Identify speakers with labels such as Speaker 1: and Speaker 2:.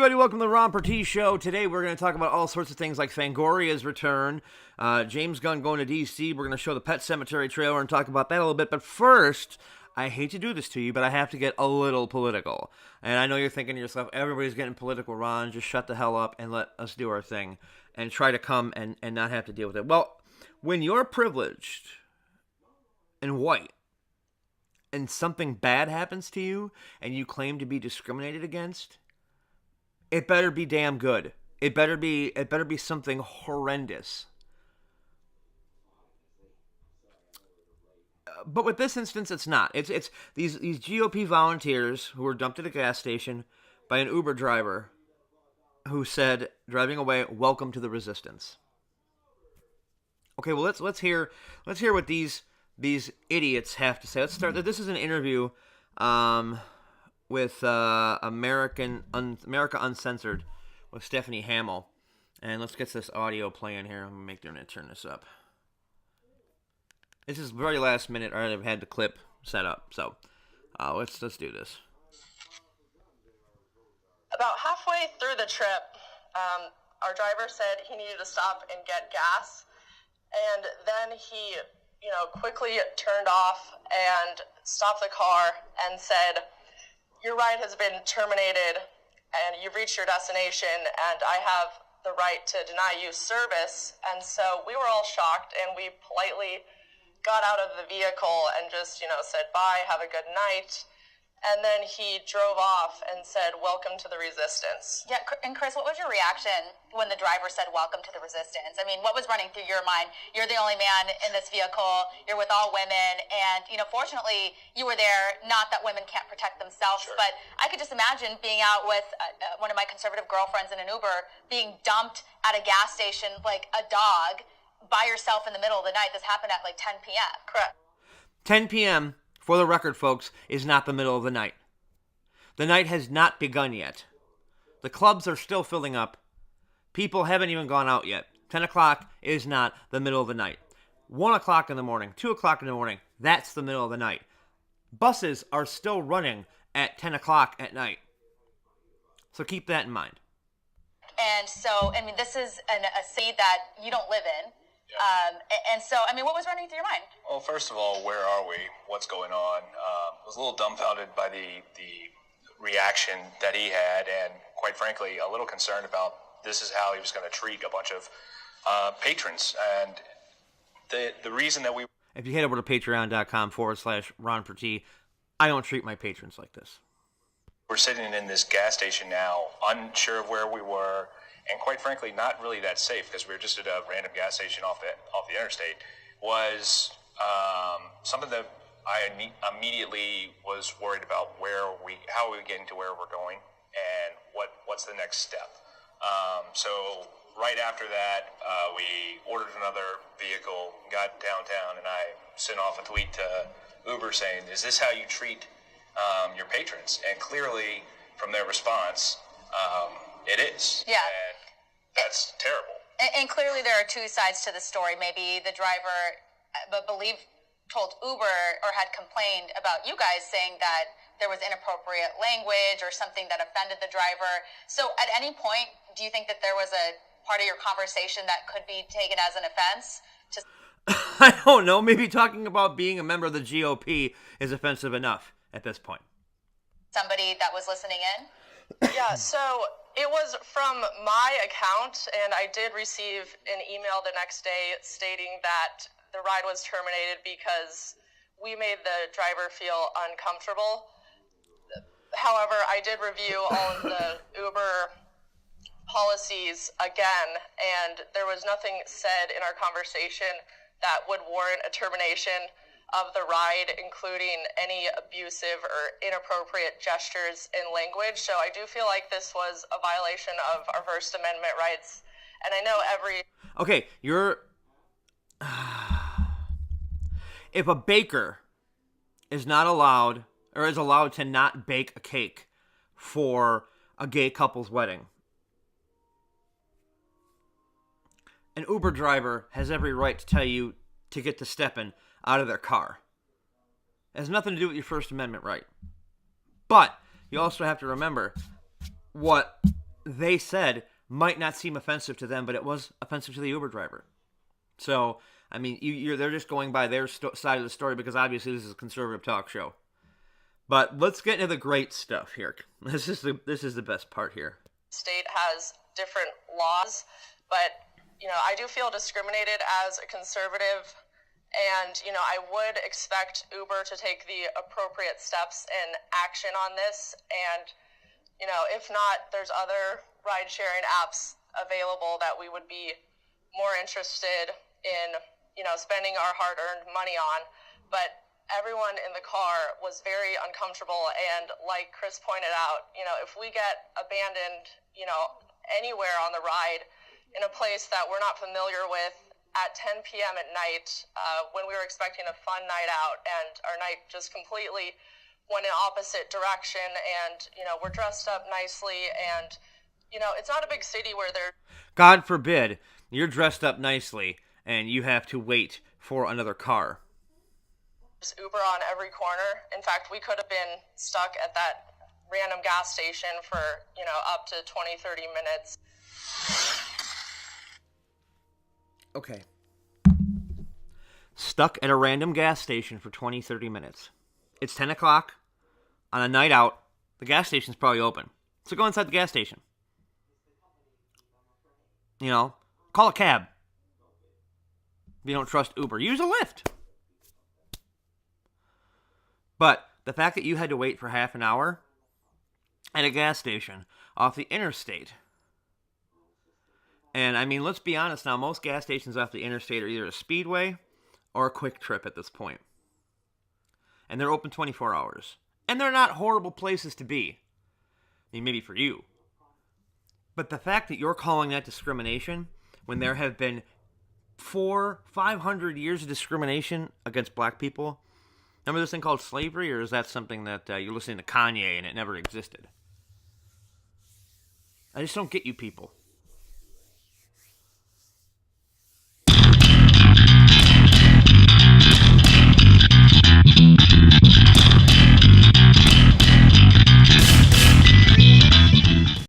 Speaker 1: everybody, welcome to the Ron Pertee Show. Today we're going to talk about all sorts of things like Fangoria's return, James Gunn going to D.C., we're going to show the Pet Cemetery trailer and talk about that a little bit, but first, I hate to do this to you, but I have to get a little political. And I know you're thinking to yourself, everybody's getting political, Ron, just shut the hell up and let us do our thing and try to come and not have to deal with it. Well, when you're privileged and white, and something bad happens to you, and you claim to be discriminated against, it better be damn good. It better be something horrendous. But with this instance, it's not. It's these GOP volunteers who were dumped at a gas station by an Uber driver who said, driving away, "Welcome to the resistance." Okay, well let's hear what these idiots have to say. Let's start. This is an interview with America Uncensored with Stephanie Hamill. And let's get this audio playing here. I'm going to turn this up. This is very last minute. I already had the clip set up. So let's do this.
Speaker 2: About halfway through the trip, our driver said he needed to stop and get gas. And then he quickly turned off and stopped the car and said, "Your ride has been terminated and you've reached your destination and I have the right to deny you service." And so we were all shocked and we politely got out of the vehicle and just, said bye, have a good night. And then he drove off and said, "Welcome to the resistance."
Speaker 3: Yeah, and Chris, what was your reaction when the driver said, "Welcome to the resistance"? I mean, what was running through your mind? You're the only man in this vehicle. You're with all women. And, fortunately, you were there. Not that women can't protect themselves. Sure. But I could just imagine being out with one of my conservative girlfriends in an Uber, being dumped at a gas station like a dog by yourself in the middle of the night. This happened at like 10 p.m.
Speaker 2: Correct.
Speaker 1: 10 p.m., for the record, folks, is not the middle of the night. The night has not begun yet. The clubs are still filling up. People haven't even gone out yet. 10 o'clock is not the middle of the night. 1 o'clock in the morning, 2 o'clock in the morning, that's the middle of the night. Buses are still running at 10 o'clock at night. So keep that in mind.
Speaker 3: And so, this is a city that you don't live in. And so, what was running through your mind?
Speaker 4: Well, first of all, where are we? What's going on? I was a little dumbfounded by the reaction that he had, and quite frankly, a little concerned about this is how he was going to treat a bunch of patrons. And the reason that we...
Speaker 1: If you head over to patreon.com/Ron Pertee, I don't treat my patrons like this.
Speaker 4: We're sitting in this gas station now, unsure of where we were, and quite frankly, not really that safe because we were just at a random gas station off the interstate, was something that I immediately was worried about how are we getting to where we're going, and what's the next step. So right after that, we ordered another vehicle, got downtown, and I sent off a tweet to Uber saying, "Is this how you treat your patrons?" And clearly, from their response, it is.
Speaker 3: Yeah.
Speaker 4: And that's terrible.
Speaker 3: And clearly there are two sides to the story. Maybe the driver, told Uber or had complained about you guys saying that there was inappropriate language or something that offended the driver. So at any point, do you think that there was a part of your conversation that could be taken as an offense?
Speaker 1: I don't know. Maybe talking about being a member of the GOP is offensive enough at this point.
Speaker 3: Somebody that was listening in?
Speaker 2: Yeah, so it was from my account, and I did receive an email the next day stating that the ride was terminated because we made the driver feel uncomfortable. However, I did review all of the Uber policies again, and there was nothing said in our conversation that would warrant a termination of the ride, including any abusive or inappropriate gestures and language. So I do feel like this was a violation of our First Amendment rights. And I know
Speaker 1: Okay, if a baker is not allowed, or is allowed to not bake a cake for a gay couple's wedding, an Uber driver has every right to tell you to get to stepping out of their car. It has nothing to do with your First Amendment right. But you also have to remember what they said might not seem offensive to them, but it was offensive to the Uber driver. So, I mean, they're just going by their side of the story because obviously this is a conservative talk show. But let's get into the great stuff here. This is the best part here.
Speaker 2: State has different laws, but I do feel discriminated as a conservative, and I would expect Uber to take the appropriate steps and action on this. And if not, there's other ride-sharing apps available that we would be more interested in, spending our hard-earned money on. But everyone in the car was very uncomfortable, and like Chris pointed out, if we get abandoned, anywhere on the ride in a place that we're not familiar with at 10 p.m. at night, when we were expecting a fun night out, and our night just completely went in opposite direction, and we're dressed up nicely, and it's not a big city where they're...
Speaker 1: God forbid you're dressed up nicely and you have to wait for another car.
Speaker 2: There's Uber on every corner. In fact, we could have been stuck at that random gas station for, up to 20, 30 minutes.
Speaker 1: Okay. Stuck at a random gas station for 20, 30 minutes. It's 10 o'clock on a night out. The gas station's probably open. So go inside the gas station. Call a cab. If you don't trust Uber, use a Lyft. But the fact that you had to wait for half an hour at a gas station off the interstate. And I mean, let's be honest now, most gas stations off the interstate are either a Speedway or a Quick Trip at this point. And they're open 24 hours. And they're not horrible places to be. I mean, maybe for you. But the fact that you're calling that discrimination when there have been 500 years of discrimination against black people. Remember this thing called slavery, or is that something that you're listening to Kanye and it never existed? I just don't get you people.